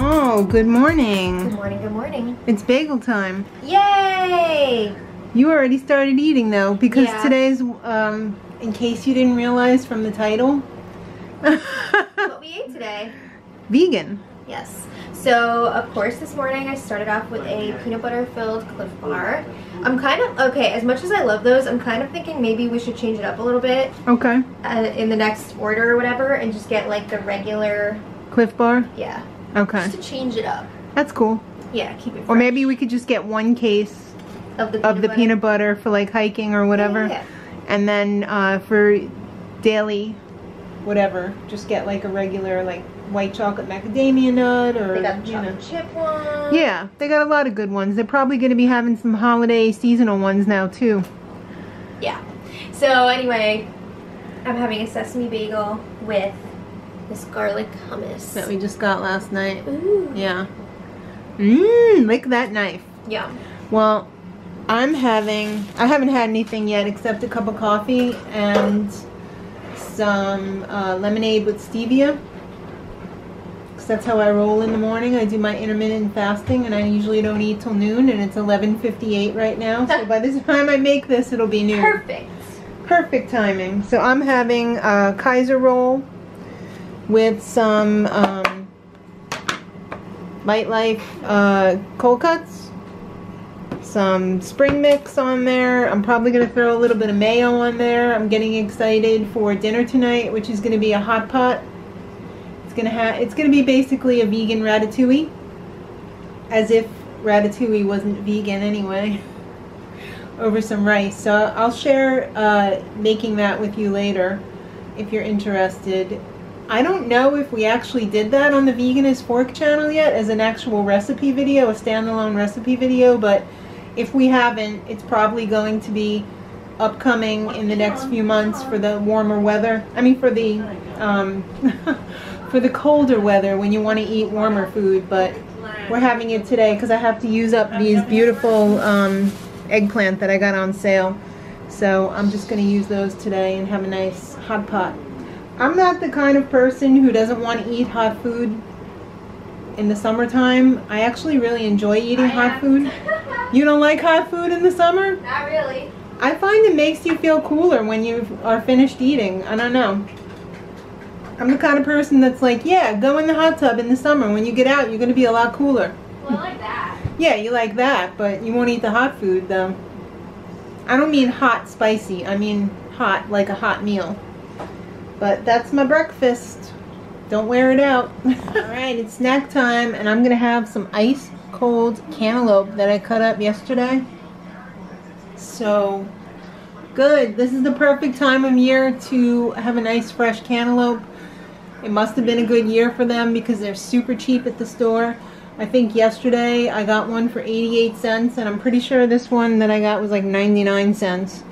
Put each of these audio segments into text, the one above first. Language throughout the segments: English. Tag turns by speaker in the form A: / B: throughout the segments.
A: Oh, good morning.
B: Good morning, good morning.
A: It's bagel time.
B: Yay!
A: You already started eating though, because
B: Yeah.
A: today's, in case you didn't realize from the title,
B: What we ate today.
A: vegan.
B: Yes. So, of course, this morning I started off with a peanut butter filled Cliff Bar. I'm kind of, okay, as much as I love those, I'm kind of thinking maybe we should change it up a little bit.
A: Okay.
B: In the next order or whatever, and just get like the regular.
A: Cliff Bar?
B: Yeah.
A: Okay.
B: Just to change it up.
A: That's cool.
B: Yeah, keep it fresh.
A: Or maybe we could just get one case
B: of the
A: peanut butter for like hiking or whatever.
B: Yeah.
A: And then for daily whatever, just get like a regular like white chocolate macadamia nut, or
B: they got the chocolate chip one.
A: Yeah, they got a lot of good ones. They're probably going to be having some holiday seasonal ones now too.
B: Yeah. So anyway, I'm having a sesame bagel with this garlic hummus
A: That we just got last night.
B: Ooh.
A: Yeah. Mmm, lick that knife.
B: Yeah.
A: Well, I haven't had anything yet except a cup of coffee and some lemonade with stevia. Because that's how I roll in the morning. I do my intermittent fasting and I usually don't eat till noon, and it's 11:58 right now. So by the time I make this, it'll be noon.
B: Perfect. Perfect
A: Timing. So I'm having a Kaiser roll with some Light Life cold cuts, some spring mix on there. I'm probably going to throw a little bit of mayo on there. I'm getting excited for dinner tonight, which is going to be a hot pot. It's going to be basically a vegan ratatouille, as if ratatouille wasn't vegan anyway, over some rice. So I'll share making that with you later if you're interested. I don't know if we actually did that on the veganasfork channel yet as an actual recipe video, a standalone recipe video, but if we haven't, it's probably going to be upcoming in the next few months for the warmer weather. I mean for the for the colder weather when you want to eat warmer food, but we're having it today because I have to use up these beautiful eggplant that I got on sale. So I'm just going to use those today and have a nice hot pot. I'm not the kind of person who doesn't want to eat hot food in the summertime. I actually really enjoy eating hot food. You don't like hot food in the summer?
B: Not really.
A: I find it makes you feel cooler when you are finished eating. I don't know. I'm the kind of person that's like, yeah, go in the hot tub in the summer. When you get out, you're going to be a lot cooler.
B: Well, I like that.
A: Yeah, you like that, but you won't eat the hot food, though. I don't mean hot spicy. I mean hot, like a hot meal. But that's my breakfast. Don't wear it out. Alright, it's snack time, and I'm going to have some ice cold cantaloupe that I cut up yesterday. So good. This is the perfect time of year to have a nice fresh cantaloupe. It must have been a good year for them because they're super cheap at the store. I think yesterday I got one for 88 cents, and I'm pretty sure this one that I got was like 99 cents.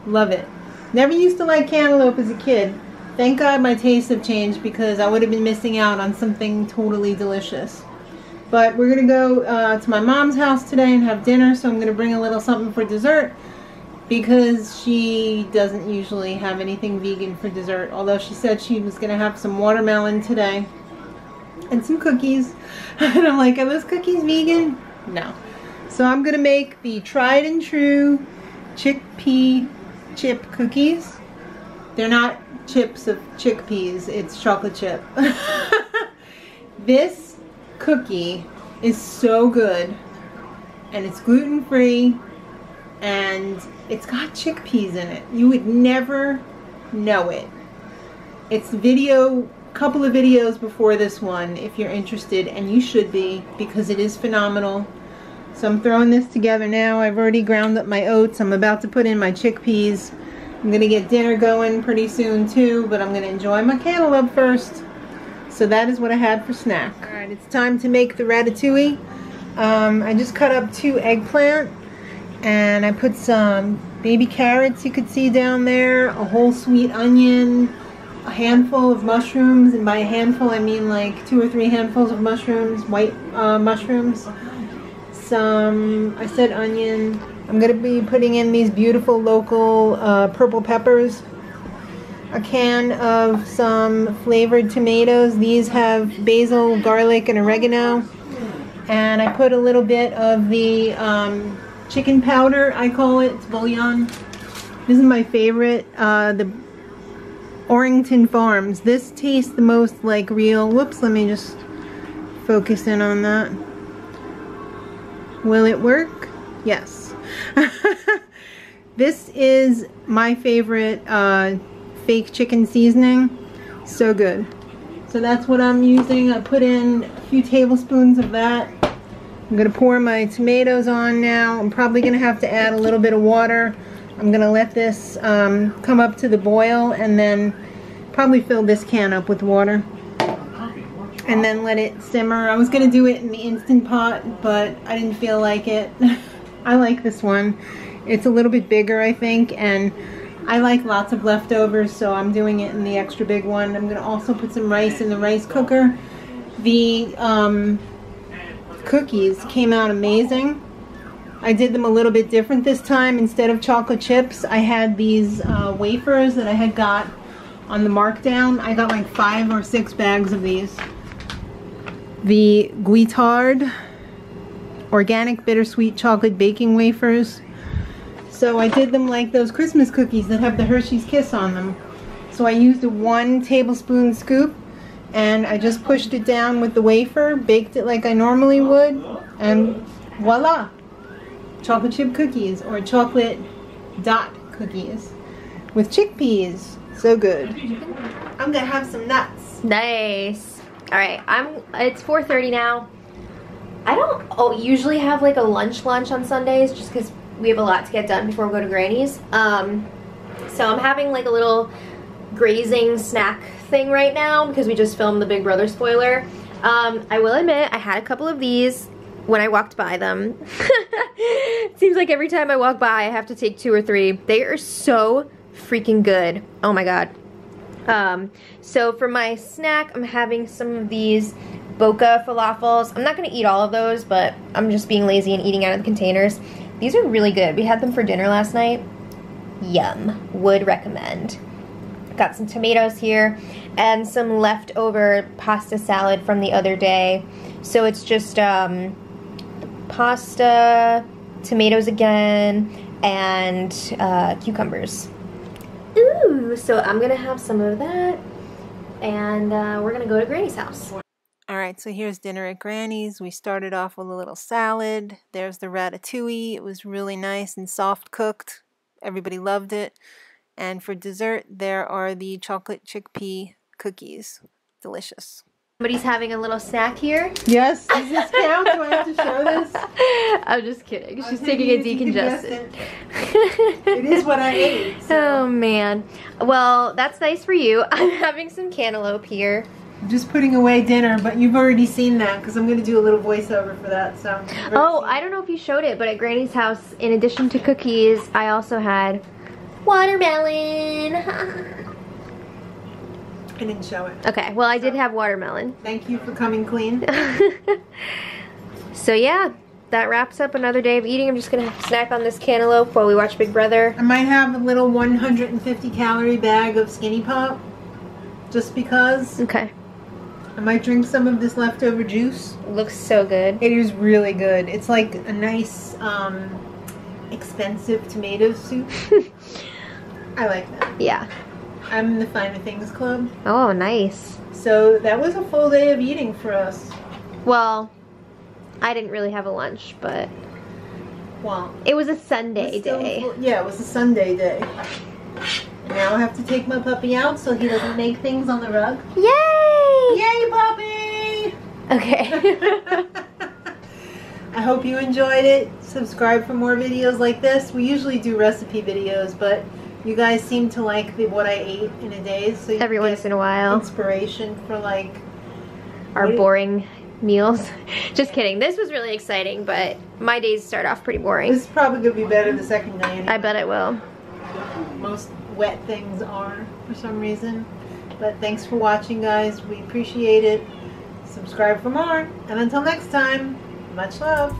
A: Love it. Never used to like cantaloupe as a kid. Thank God my tastes have changed because I would have been missing out on something totally delicious. But we're going to go to my mom's house today and have dinner, so I'm going to bring a little something for dessert because she doesn't usually have anything vegan for dessert, although she said she was going to have some watermelon today and some cookies. And I'm like, are those cookies vegan? No. So I'm going to make the tried and true chickpea chip cookies. They're not chips of chickpeas, it's chocolate chip. This cookie is so good, and it's gluten-free, and it's got chickpeas in it. You would never know it. It's couple of videos before this one if you're interested, and you should be because it is phenomenal. So I'm throwing this together now. I've already ground up my oats. I'm about to put in my chickpeas. I'm going to get dinner going pretty soon too, but I'm going to enjoy my cantaloupe first. So that is what I had for snack. Alright, it's time to make the ratatouille. I just cut up 2 eggplant, and I put some baby carrots you could see down there, a whole sweet onion, a handful of mushrooms, and by a handful I mean like 2 or 3 handfuls of mushrooms, white mushrooms. I said onion. I'm going to be putting in these beautiful local purple peppers. a can of some flavored tomatoes. These have basil, garlic, and oregano. And I put a little bit of the chicken powder, I call it. It's bouillon. This is my favorite, the Orrington Farms. This tastes the most like real. Whoops, let me just focus in on that. Will it work? Yes. This is my favorite fake chicken seasoning. So good. So that's what I'm using. I put in a few tablespoons of that. I'm going to pour my tomatoes on now. I'm probably going to have to add a little bit of water. I'm going to let this come up to the boil and then probably fill this can up with water. And then let it simmer. I was going to do it in the Instant Pot, but I didn't feel like it. I like this one. It's a little bit bigger, I think, and I like lots of leftovers, so I'm doing it in the extra big one. I'm going to also put some rice in the rice cooker. The cookies came out amazing. I did them a little bit different this time. Instead of chocolate chips, I had these wafers that I had got on the markdown. I got like 5 or 6 bags of these. The Guittard organic bittersweet chocolate baking wafers. So I did them like those Christmas cookies that have the Hershey's Kiss on them. So I used a 1 tablespoon scoop and I just pushed it down with the wafer, baked it like I normally would, and voila! Chocolate chip cookies, or chocolate dot cookies with chickpeas. So good. I'm gonna have some nuts.
B: Nice. All right, it's 4:30 now. I don't usually have like a lunch on Sundays just because we have a lot to get done before we go to Granny's. So I'm having like a little grazing snack thing right now because we just filmed the Big Brother spoiler. I will admit I had a couple of these when I walked by them. It seems like every time I walk by I have to take 2 or 3. They are so freaking good. Oh my god. So for my snack I'm having some of these Boca falafels. I'm not going to eat all of those, but I'm just being lazy and eating out of the containers. These are really good. We had them for dinner last night. Yum. Would recommend. Got some tomatoes here and some leftover pasta salad from the other day. So it's just pasta, tomatoes again, and cucumbers. Ooh, so I'm going to have some of that, and we're going to go to Granny's house.
A: Alright, so here's dinner at Granny's. We started off with a little salad. There's the ratatouille. It was really nice and soft cooked. Everybody loved it. And for dessert, there are the chocolate chickpea cookies. Delicious.
B: Somebody's having a little snack here.
A: Yes, does this count? Do I have to show this?
B: I'm just kidding. She's taking a decongestant.
A: It is what I ate. So.
B: Oh man. Well, that's nice for you. I'm having some cantaloupe here.
A: I'm just putting away dinner, but you've already seen that because I'm going to do a little voiceover for that. So.
B: Oh, I don't know if you showed it, but at Granny's house, in addition to cookies, I also had watermelon.
A: I didn't show it.
B: Okay, well I did have watermelon.
A: Thank you for coming clean.
B: So yeah, that wraps up another day of eating. I'm just gonna snack on this cantaloupe while we watch Big Brother.
A: I might have a little 150 calorie bag of Skinny Pop, just because.
B: Okay.
A: I might drink some of this leftover juice.
B: It looks so good.
A: It is really good. It's like a nice, expensive tomato soup. I like that.
B: Yeah.
A: I'm in the Finer Things Club.
B: Oh, nice.
A: So that was a full day of eating for us.
B: Well, I didn't really have a lunch, but
A: well,
B: it was a Sunday day.
A: Yeah, it was a Sunday day. Now I have to take my puppy out so he doesn't make things on the rug.
B: Yay!
A: Yay, puppy!
B: Okay.
A: I hope you enjoyed it. Subscribe for more videos like this. We usually do recipe videos, but you guys seem to like what I ate in a day, so you
B: every once in a while
A: inspiration for like
B: our boring meals. Just kidding. This was really exciting, but my days start off pretty boring.
A: This is probably gonna be better the second day. Anyway.
B: I bet it will.
A: Most wet things are for some reason. But thanks for watching, guys. We appreciate it. Subscribe for more, and until next time, much love.